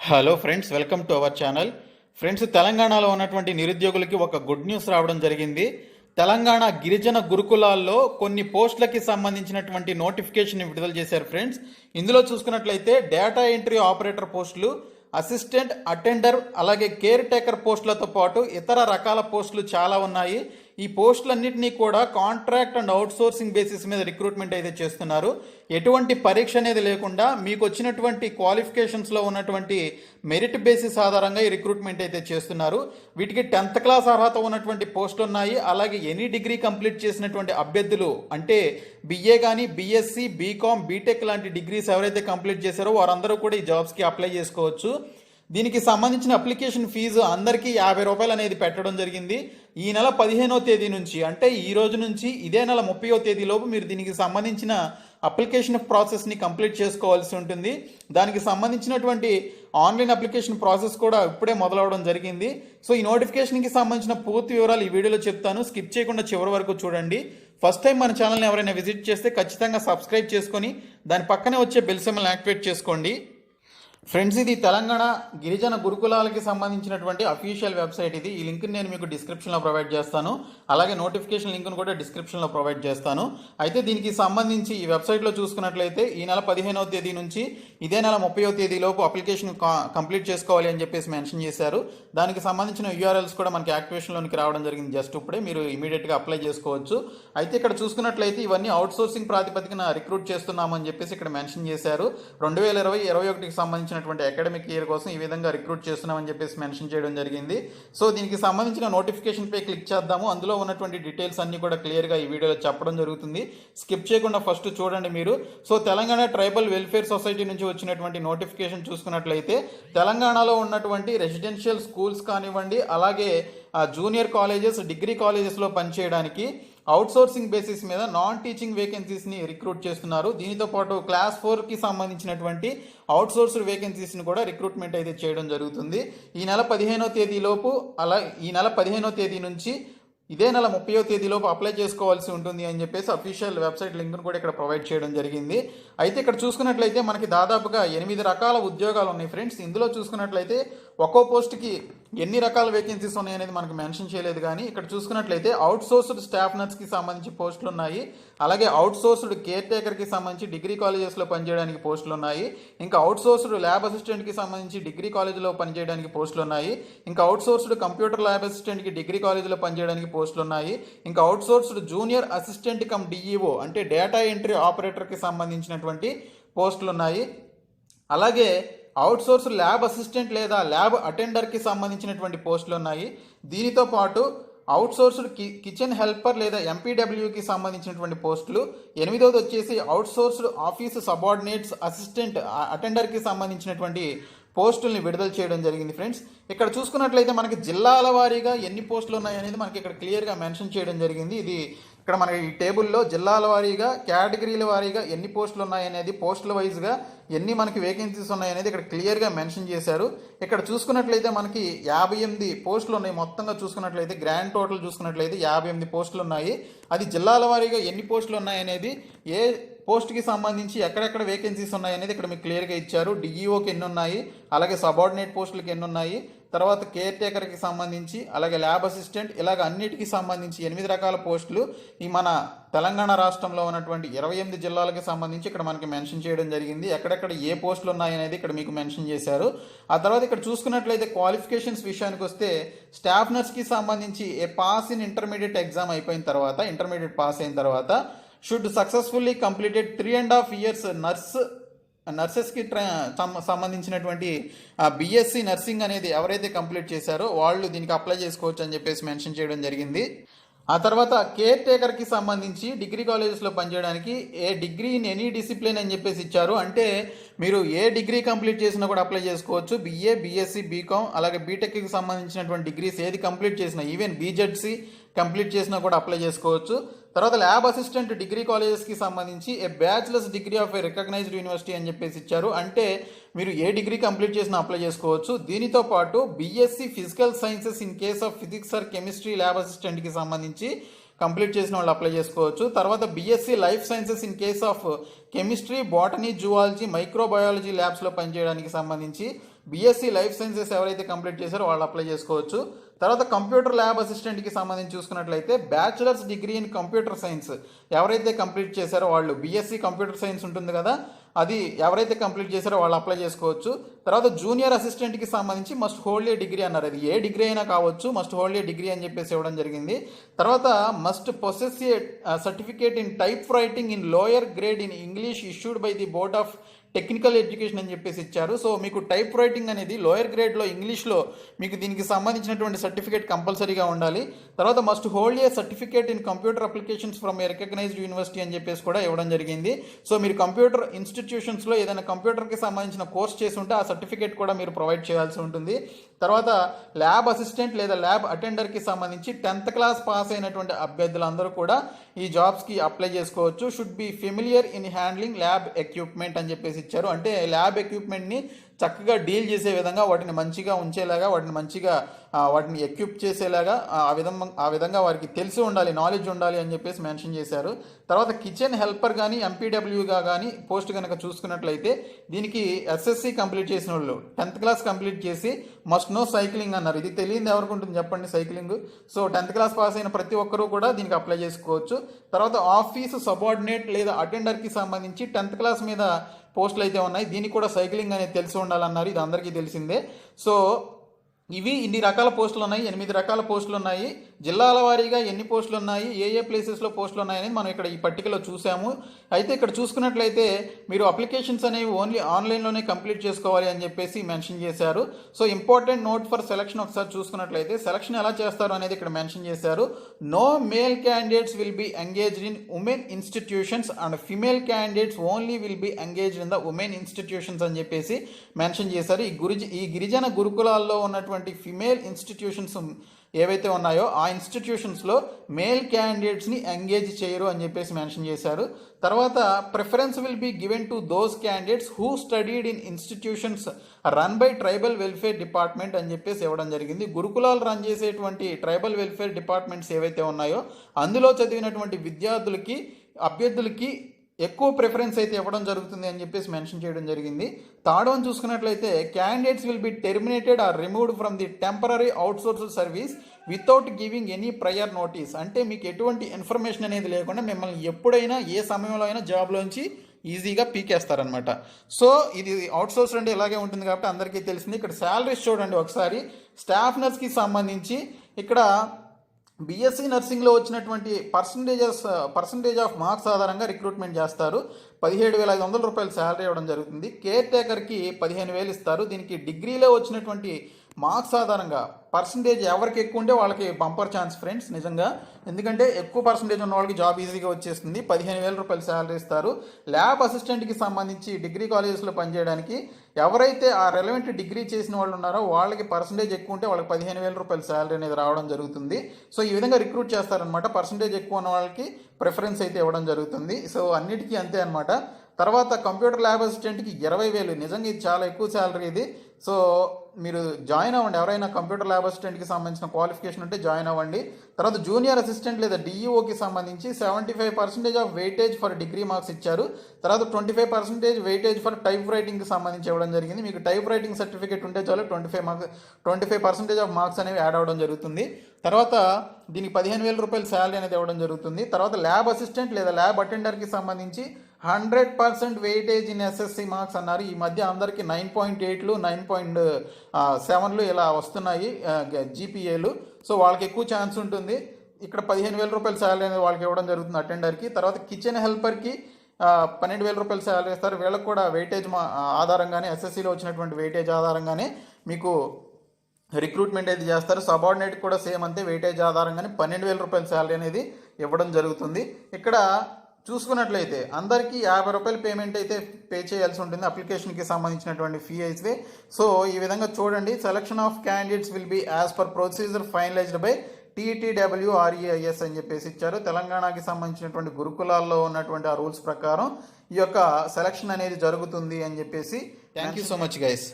Hello friends, welcome to our channel. Friends, తెలంగాణలో ఉన్నటువంటి నిరుద్యోగులకి ఒక గుడ్ న్యూస్ రావడం జరిగింది. తెలంగాణ గిరిజన గురుకులాల్లో కొన్ని పోస్టులకి సంబంధించినటువంటి నోటిఫికేషన్ విడుదల చేశారు ఫ్రెండ్స్. ఇందులో చూసుకున్నట్లయితే డేటా ఎంట్రీ ఆపరేటర్ పోస్టులు, అసిస్టెంట్, అటెండర్, అలాగే కేర్ టేకర్ పోస్టులతో పాటు ఇతర రకాల పోస్టులు చాలా ఉన్నాయి. ఈ పోస్టులన్నింటినీ కూడా contract and out sourcing basis మీద రిక్రూట్మెంట్ అయితే చేస్తున్నారు. ఎటువంటి పరీక్ష అనేది లేకుండా మీకు వచ్చినటువంటి క్వాలిఫికేషన్స్లో ఉన్నటువంటి మెరిట్ బేసిస్ ఆధారంగా ఈ రిక్రూట్మెంట్ అయితే చేస్తున్నారు. వీటికి 10th క్లాస్ అర్హత ఉన్నటువంటి పోస్టులు ఉన్నాయి. అలాగే ఎనీ డిగ్రీ కంప్లీట్ చేసినటువంటి అభ్యర్థులు, అంటే బిఏ కానీ, బీఎస్సీ, బీకామ్, బీటెక్ లాంటి డిగ్రీస్ ఎవరైతే కంప్లీట్ చేశారో వారందరూ కూడా ఈ జాబ్స్కి అప్లై చేసుకోవచ్చు. దీనికి సంబంధించిన అప్లికేషన్ ఫీజు అందరికీ 50 రూపాయలు అనేది పెట్టడం జరిగింది. ఈ నెల 15వ తేదీ నుంచి, అంటే ఈ రోజు నుంచి ఇదే నెల 30వ తేదీలోపు మీరు దీనికి సంబంధించిన అప్లికేషన్ ప్రాసెస్ని కంప్లీట్ చేసుకోవాల్సి ఉంటుంది. దానికి సంబంధించినటువంటి ఆన్లైన్ అప్లికేషన్ ప్రాసెస్ కూడా ఇప్పుడే మొదలవడం జరిగింది. సో ఈ నోటిఫికేషన్కి సంబంధించిన పూర్తి వివరాలు ఈ వీడియోలో చెప్తాను. స్కిప్ చేయకుండా చివరి వరకు చూడండి. ఫస్ట్ టైం మన ఛానల్ని ఎవరైనా విజిట్ చేస్తే ఖచ్చితంగా సబ్స్క్రైబ్ చేసుకొని దాని పక్కనే వచ్చే బెల్ సింబల్ని యాక్టివేట్ చేసుకోండి. ఫ్రెండ్స్, ఇది తెలంగాణ గిరిజన గురుకులాలకి సంబంధించినటువంటి అఫీషియల్ వెబ్సైట్. ఇది ఈ లింక్ని నేను మీకు డిస్క్రిప్షన్లో ప్రొవైడ్ చేస్తాను. అలాగే నోటిఫికేషన్ లింక్ను కూడా డిస్క్రిప్షన్లో ప్రొవైడ్ చేస్తాను. అయితే దీనికి సంబంధించి ఈ వెబ్సైట్లో చూసుకున్నట్లయితే ఈ నెల 15వ తేదీ నుంచి ఇదే నెల 30వ తేదీలోపు అప్లికేషన్ కంప్లీట్ చేసుకోవాలి అని చెప్పేసి మెన్షన్ చేశారు. దానికి సంబంధించిన యూఆర్ఎల్స్ కూడా మనకి యాక్టివేషన్లోనికి రావడం జరిగింది. జస్ట్ ఇప్పుడే మీరు ఇమీడియట్గా అప్లై చేసుకోవచ్చు. అయితే ఇక్కడ చూసుకున్నట్లయితే ఇవన్నీ అవుట్ సోర్సింగ్ ప్రాతిపదికన రిక్రూట్ చేస్తున్నామని చెప్పేసి ఇక్కడ మెన్షన్ చేశారు. 2020-21కి సంబంధించి అకాడమిక్ ఇయర్ కోసం ఈ విధంగా రిక్రూట్ చేస్తున్నామని చెప్పేసి మెన్షన్ చేయడం జరిగింది. సో దీనికి సంబంధించిన నోటిఫికేషన్ పై క్లిక్ చేద్దాము. అందులో ఉన్నటువంటి డీటెయిల్స్ అన్ని కూడా క్లియర్గా ఈ వీడియోలో చెప్పడం జరుగుతుంది. స్కిప్ చేయకుండా ఫస్ట్ చూడండి మీరు. So Telangana tribal welfare society నుంచి వచ్చినటువంటి నోటిఫికేషన్ చూసుకున్నట్లయితే తెలంగాణలో ఉన్నటువంటి రెసిడెన్షియల్ స్కూల్స్ కానివ్వండి, అలాగే జూనియర్ కాలేజెస్, డిగ్రీ కాలేజెస్లో పనిచేయడానికి అవుట్ సోర్సింగ్ బేసిస్ మీద నాన్ టీచింగ్ వేకెన్సీస్ని రిక్రూట్ చేస్తున్నారు. దీనితో పాటు క్లాస్ 4కి సంబంధించినటువంటి అవుట్ సోర్స్డ్ వేకెన్సీస్ని కూడా రిక్రూట్మెంట్ అయితే చేయడం జరుగుతుంది. ఈ నెల 15వ తేదీలోపు, ఈ నెల 15వ తేదీ నుంచి ఇదే నెల 30వ తేదీలోపు అప్లై చేసుకోవాల్సి ఉంటుంది అని చెప్పేసి అఫీషియల్ వెబ్సైట్ లింక్ను కూడా ఇక్కడ ప్రొవైడ్ చేయడం జరిగింది. అయితే ఇక్కడ చూసుకున్నట్లయితే మనకి దాదాపుగా 8 రకాల ఉద్యోగాలు ఉన్నాయి ఫ్రెండ్స్. ఇందులో చూసుకున్నట్లయితే ఒక్కో పోస్ట్కి ఎన్ని రకాల వేకెన్సీస్ ఉన్నాయనేది మనకు మెన్షన్ చేయలేదు. కానీ ఇక్కడ చూసుకున్నట్లయితే అవుట్ సోర్స్డ్ స్టాఫ్ నర్స్కి సంబంధించి పోస్టులు ఉన్నాయి. అలాగే అవుట్ సోర్స్డ్ కేర్ టేకర్కి సంబంధించి డిగ్రీ కాలేజెస్లో పనిచేయడానికి పోస్టులు ఉన్నాయి. ఇంకా అవుట్ సోర్స్డ్ ల్యాబ్ అసిస్టెంట్కి సంబంధించి డిగ్రీ కాలేజీలో పనిచేయడానికి పోస్టులు ఉన్నాయి. ఇంకా అవుట్ సోర్స్డ్ కంప్యూటర్ ల్యాబ్ అసిస్టెంట్కి డిగ్రీ కాలేజీలో పనిచేయడానికి పోస్టులు ఉన్నాయి. ఇంకా outsourced junior assistant cum DEO, అంటే డేటా ఎంట్రీ ఆపరేటర్కి సంబంధించినటువంటి పోస్టులు ఉన్నాయి. అలాగే అవుట్ సోర్స్ ల్యాబ్ అసిస్టెంట్ లేదా ల్యాబ్ అటెండర్కి సంబంధించినటువంటి పోస్టులు ఉన్నాయి. దీనితో పాటు అవుట్ సోర్స్డ్ కిచెన్ హెల్పర్ లేదా ఎంపీడబ్ల్యూకి సంబంధించినటువంటి పోస్టులు. 8వది వచ్చేసి out sourced office subordinates assistant అటెండర్కి సంబంధించినటువంటి పోస్టుల్ని విడుదల చేయడం జరిగింది ఫ్రెండ్స్. ఇక్కడ చూసుకున్నట్లయితే మనకి జిల్లాల వారీగా ఎన్ని పోస్టులు ఉన్నాయనేది మనకి ఇక్కడ క్లియర్గా మెన్షన్ చేయడం జరిగింది. ఇది ఇక్కడ మన ఈ టేబుల్లో జిల్లాల వారీగా, కేటగిరీల వారీగా ఎన్ని పోస్టులు ఉన్నాయనేది, పోస్టుల వైజ్గా ఎన్ని మనకి వేకెన్సీస్ ఉన్నాయనేది ఇక్కడ క్లియర్గా మెన్షన్ చేశారు. ఇక్కడ చూసుకున్నట్లయితే మనకి 58 పోస్టులు ఉన్నాయి. మొత్తంగా చూసుకున్నట్లయితే గ్రాండ్ టోటల్ చూసుకున్నట్లయితే 58 పోస్టులు ఉన్నాయి. అది జిల్లాల వారీగా ఎన్ని పోస్టులు ఉన్నాయనేది, ఏ పోస్ట్కి సంబంధించి ఎక్కడెక్కడ వేకెన్సీస్ ఉన్నాయనేది ఇక్కడ మీకు క్లియర్గా ఇచ్చారు. డిఈఓకి ఎన్ని ఉన్నాయి, అలాగే సబార్డినేట్ పోస్టులకి ఎన్ని ఉన్నాయి, తర్వాత కేర్ టేకర్కి సంబంధించి, అలాగే ల్యాబ్ అసిస్టెంట్, ఇలాగ అన్నిటికీ సంబంధించి 8 రకాల పోస్టులు ఈ మన తెలంగాణ రాష్ట్రంలో ఉన్నటువంటి 28 జిల్లాలకు సంబంధించి ఇక్కడ మనకి మెన్షన్ చేయడం జరిగింది. ఎక్కడెక్కడ ఏ పోస్టులు ఉన్నాయనేది ఇక్కడ మీకు మెన్షన్ చేశారు. ఆ తర్వాత ఇక్కడ చూసుకున్నట్లయితే క్వాలిఫికేషన్స్ విషయానికి వస్తే స్టాఫ్ నర్స్కి సంబంధించి ఏ పాస్ ఇన్ ఇంటర్మీడియట్ ఎగ్జామ్ అయిపోయిన తర్వాత, ఇంటర్మీడియట్ పాస్ అయిన తర్వాత షుడ్ సక్సెస్ఫుల్లీ కంప్లీటెడ్ 3.5 years నర్సెస్కి సంబంధించినటువంటి బీఎస్సీ నర్సింగ్ అనేది ఎవరైతే కంప్లీట్ చేశారో వాళ్ళు దీనికి అప్లై చేసుకోవచ్చు అని చెప్పేసి మెన్షన్ చేయడం జరిగింది. ఆ తర్వాత కేర్ టేకర్కి సంబంధించి డిగ్రీ కాలేజెస్లో పనిచేయడానికి ఏ డిగ్రీ ఇన్ ఎనీ డిసిప్లిన్ అని చెప్పేసి ఇచ్చారు. అంటే మీరు ఏ డిగ్రీ కంప్లీట్ చేసినా కూడా అప్లై చేసుకోవచ్చు. బిఏ, బీఎస్సీ, బీకామ్, అలాగే బీటెక్కి సంబంధించినటువంటి డిగ్రీస్ ఏది కంప్లీట్ చేసినా, ఈవెన్ బీజెడ్సీ కంప్లీట్ చేసినా కూడా అప్లై చేసుకోవచ్చు. తర్వాత ల్యాబ్ అసిస్టెంట్ డిగ్రీ కాలేజెస్కి సంబంధించి a bachelors degree of a recognised university అని చెప్పేసి ఇచ్చారు. అంటే మీరు ఏ డిగ్రీ కంప్లీట్ చేసినా అప్లై చేసుకోవచ్చు. దీనితో పాటు BSc physical sciences in case of physics or chemistry lab అసిస్టెంట్కి సంబంధించి కంప్లీట్ చేసిన వాళ్ళు అప్లై చేసుకోవచ్చు. తర్వాత BSc life sciences in case of chemistry, botany, zoology, microbiology ల్యాబ్స్లో పనిచేయడానికి సంబంధించి బీఎస్సీ లైఫ్ సైన్సెస్ ఎవరైతే కంప్లీట్ చేశారో వాళ్ళు అప్లై చేసుకోవచ్చు. తర్వాత కంప్యూటర్ ల్యాబ్ అసిస్టెంట్కి సంబంధించి చూసుకున్నట్లయితే bachelors degree in computer science ఎవరైతే కంప్లీట్ చేశారో వాళ్ళు, బీఎస్సీ కంప్యూటర్ సైన్స్ ఉంటుంది కదా, అది ఎవరైతే కంప్లీట్ చేశారో వాళ్ళు అప్లై చేసుకోవచ్చు. తర్వాత జూనియర్ అసిస్టెంట్కి సంబంధించి మస్ట్ హోల్డ్ ఏ డిగ్రీ అన్నారు. అది ఏ డిగ్రీ అయినా కావచ్చు, మస్ట్ హోల్డ్ ఏ డిగ్రీ అని చెప్పేసి ఇవ్వడం జరిగింది. తర్వాత must possess a certificate in typewriting in lower grade in English issued by the board of technical education అని చెప్పేసి ఇచ్చారు. సో మీకు టైప్ రైటింగ్ అనేది లోయర్ గ్రేడ్లో ఇంగ్లీష్లో మీకు దీనికి సంబంధించినటువంటి సర్టిఫికేట్ కంపల్సరీగా ఉండాలి. తర్వాత must hold a certificate in computer applications from a recognised university అని చెప్పేసి కూడా ఇవ్వడం జరిగింది. సో మీరు కంప్యూటర్ ఇన్స్టిట్యూషన్స్లో ఏదైనా కంప్యూటర్కి సంబంధించిన కోర్స్ చేసి ఉంటే ఆ సర్టిఫికేట్ కూడా మీరు ప్రొవైడ్ చేయాల్సి ఉంటుంది. తర్వాత ల్యాబ్ అసిస్టెంట్ లేదా ల్యాబ్ అటెండర్కి సంబంధించి 10th క్లాస్ పాస్ అయినటువంటి అభ్యర్థులందరూ కూడా ఈ జాబ్స్కి అప్లై చేసుకోవచ్చు. Should be familiar in handling lab equipment అని చెప్పేసి ఇచ్చారు. అంటే ల్యాబ్ ఎక్విప్మెంట్ని చక్కగా డీల్ చేసే విధంగా, వాటిని మంచిగా ఉంచేలాగా, వాటిని ఎక్విప్ చేసేలాగా ఆ విధంగా వారికి తెలిసి ఉండాలి, నాలెడ్జ్ ఉండాలి అని చెప్పేసి మెన్షన్ చేశారు. తర్వాత కిచెన్ హెల్పర్ కానీ ఎంపీడబ్ల్యూగా కానీ పోస్ట్ కనుక చూసుకున్నట్లయితే దీనికి ఎస్ఎస్సి కంప్లీట్ చేసిన వాళ్ళు 10th క్లాస్ కంప్లీట్ చేసి మస్ట్ నో సైక్లింగ్ అన్నారు. ఇది తెలియదు ఎవరికి ఉంటుంది చెప్పండి cycling. So 10th class pass అయిన ప్రతి ఒక్కరూ కూడా దీనికి అప్లై చేసుకోవచ్చు. తర్వాత ఆఫీసు సబార్డినేట్ లేదా అటెండర్కి సంబంధించి 10th క్లాస్ మీద పోస్టులు అయితే ఉన్నాయి. దీనికి కూడా సైక్లింగ్ అనేది తెలిసి ఉండాలన్నారు. ఇది అందరికీ తెలిసిందే. సో ఇన్ని రకాల పోస్టులు ఉన్నాయి, 8 రకాల పోస్టులు ఉన్నాయి. జిల్లాల వారీగా ఎన్ని పోస్టులు ఉన్నాయి, ఏ ప్లేసెస్లో పోస్టులు ఉన్నాయని మనం ఇక్కడ ఈ పట్టికలో చూసాము. అయితే ఇక్కడ చూసుకున్నట్లయితే మీరు అప్లికేషన్స్ అనేవి ఓన్లీ ఆన్లైన్లోనే కంప్లీట్ చేసుకోవాలి అని చెప్పేసి మెన్షన్ చేశారు. So important note for selection ఒకసారి చూసుకున్నట్లయితే సెలక్షన్ ఎలా చేస్తారు అనేది ఇక్కడ మెన్షన్ చేశారు. No male candidates will be engaged in women institutions and female candidates only will be engaged in the women institutions అని చెప్పేసి మెన్షన్ చేశారు. ఈ గిరిజన గురుకులాల్లో ఉన్నటువంటి ఫిమేల్ ఇన్స్టిట్యూషన్స్ ఏవైతే ఉన్నాయో ఆ ఇన్స్టిట్యూషన్స్లో మేల్ క్యాండిడేట్స్ని ఎంగేజ్ చేయరు అని చెప్పేసి మెన్షన్ చేశారు. తర్వాత preference will be given to those candidates who studied in institutions run by tribal welfare department అని చెప్పేసి ఇవ్వడం జరిగింది. గురుకులాలు రన్ చేసేటువంటి ట్రైబల్ వెల్ఫేర్ డిపార్ట్మెంట్స్ ఏవైతే ఉన్నాయో అందులో చదివినటువంటి అభ్యర్థులకి ఎక్కువ ప్రిఫరెన్స్ అయితే ఇవ్వడం జరుగుతుంది అని చెప్పేసి మెన్షన్ చేయడం జరిగింది. థర్డ్ వన్ చూసుకున్నట్లయితే candidates will be terminated or removed from the temporary outsourced service without giving any prior notice. అంటే మీకు ఎటువంటి ఇన్ఫర్మేషన్ అనేది లేకుండా మిమ్మల్ని ఎప్పుడైనా ఏ సమయంలో అయినా జాబ్లోంచి ఈజీగా పీకేస్తారనమాట. సో ఇది అవుట్సోర్స్ అంటే ఇలాగే ఉంటుంది కాబట్టి అందరికీ తెలిసింది. ఇక్కడ శాలరీస్ చూడండి ఒకసారి. స్టాఫ్ నర్స్కి సంబంధించి ఇక్కడ బీఎస్సీ నర్సింగ్లో వచ్చినటువంటి పర్సంటేజ్ ఆఫ్ మార్క్స్ ఆధారంగా రిక్రూట్మెంట్ చేస్తారు. 17,500 రూపాయలు శాలరీ ఇవ్వడం జరుగుతుంది. కేర్ టేకర్కి 15,000 ఇస్తారు. దీనికి డిగ్రీలో వచ్చినటువంటి మార్క్స్ ఆధారంగా పర్సంటేజ్ ఎవరికి ఎక్కువ ఉంటే వాళ్ళకి బంపర్ ఛాన్స్ ఫ్రెండ్స్ నిజంగా. ఎందుకంటే ఎక్కువ పర్సంటేజ్ ఉన్న వాళ్ళకి జాబ్ ఈజీగా వచ్చేస్తుంది. 15,000 రూపాయలు శాలరీ ఇస్తారు. ల్యాబ్ అసిస్టెంట్కి సంబంధించి డిగ్రీ కాలేజెస్లో పనిచేయడానికి ఎవరైతే ఆ రెలవెంట్ డిగ్రీ చేసిన వాళ్ళు ఉన్నారో వాళ్ళకి పర్సంటేజ్ ఎక్కువ ఉంటే వాళ్ళకి 15,000 రూపాయల శాలరీ అనేది రావడం జరుగుతుంది. సో ఈ విధంగా రిక్రూట్ చేస్తారనమాట. పర్సంటేజ్ ఎక్కువ ఉన్న వాళ్ళకి ప్రిఫరెన్స్ అయితే ఇవ్వడం జరుగుతుంది. సో అన్నిటికీ అంతే అనమాట. తర్వాత కంప్యూటర్ ల్యాబ్ అసిస్టెంట్కి 20,000. నిజంగా ఇది చాలా ఎక్కువ శాలరీ ఇది. సో మీరు జాయిన్ అవ్వండి. ఎవరైనా కంప్యూటర్ ల్యాబ్ అసిస్టెంట్కి సంబంధించిన క్వాలిఫికేషన్ ఉంటే జాయిన్ అవ్వండి. తర్వాత జూనియర్ అసిస్టెంట్ లేదా డిఈఓకి సంబంధించి 75% of weightage for degree marks ఇచ్చారు. తర్వాత 25% వెయిటేజ్ ఫర్ టైప్ రైటింగ్కి సంబంధించి ఇవ్వడం జరిగింది. మీకు టైప్ రైటింగ్ సర్టిఫికేట్ ఉంటే చాలు 25% ఆఫ్ మార్క్స్ అనేవి యాడ్ అవ్వడం జరుగుతుంది. తర్వాత దీనికి 15,000 రూపాయల శాలరీ అనేది ఇవ్వడం జరుగుతుంది. తర్వాత ల్యాబ్ అసిస్టెంట్ లేదా ల్యాబ్ అటెండర్కి సంబంధించి 100% వెయిటేజ్ ఇన్ ఎస్ఎస్సి మార్క్స్ అన్నారు. ఈ మధ్య అందరికీ 9.8లు 9.7లు ఇలా వస్తున్నాయి జీపీఏలు. సో వాళ్ళకి ఎక్కువ ఛాన్స్ ఉంటుంది. ఇక్కడ 15,000 రూపాయల శాలరీ అనేది వాళ్ళకి ఇవ్వడం జరుగుతుంది అటెండర్కి. తర్వాత కిచెన్ హెల్పర్కి 12,000 రూపాయల శాలరీ ఇస్తారు. వీళ్ళకి కూడా వెయిటేజ్ ఆధారంగానే, ఎస్ఎస్సిలో వచ్చినటువంటి వెయిటేజ్ ఆధారంగానే మీకు రిక్రూట్మెంట్ అయితే చేస్తారు. సబార్డినేట్ కూడా సేమ్ అంతే, వెయిటేజ్ ఆధారంగానే 12,000 రూపాయల శాలరీ అనేది ఇవ్వడం జరుగుతుంది. ఇక్కడ చూసుకున్నట్లయితే అందరికీ 50 రూపాయలు పేమెంట్ అయితే పే చేయాల్సి ఉంటుంది అప్లికేషన్కి సంబంధించినటువంటి ఫీ అయితే. సో ఈ విధంగా చూడండి. Selection of candidates will be as per procedure finalized by TTWREIS అని చెప్పేసి ఇచ్చారు. తెలంగాణకి సంబంధించినటువంటి గురుకులాల్లో ఉన్నటువంటి ఆ రూల్స్ ప్రకారం ఈ యొక్క సెలక్షన్ అనేది జరుగుతుంది అని చెప్పేసి. Thank you so much guys.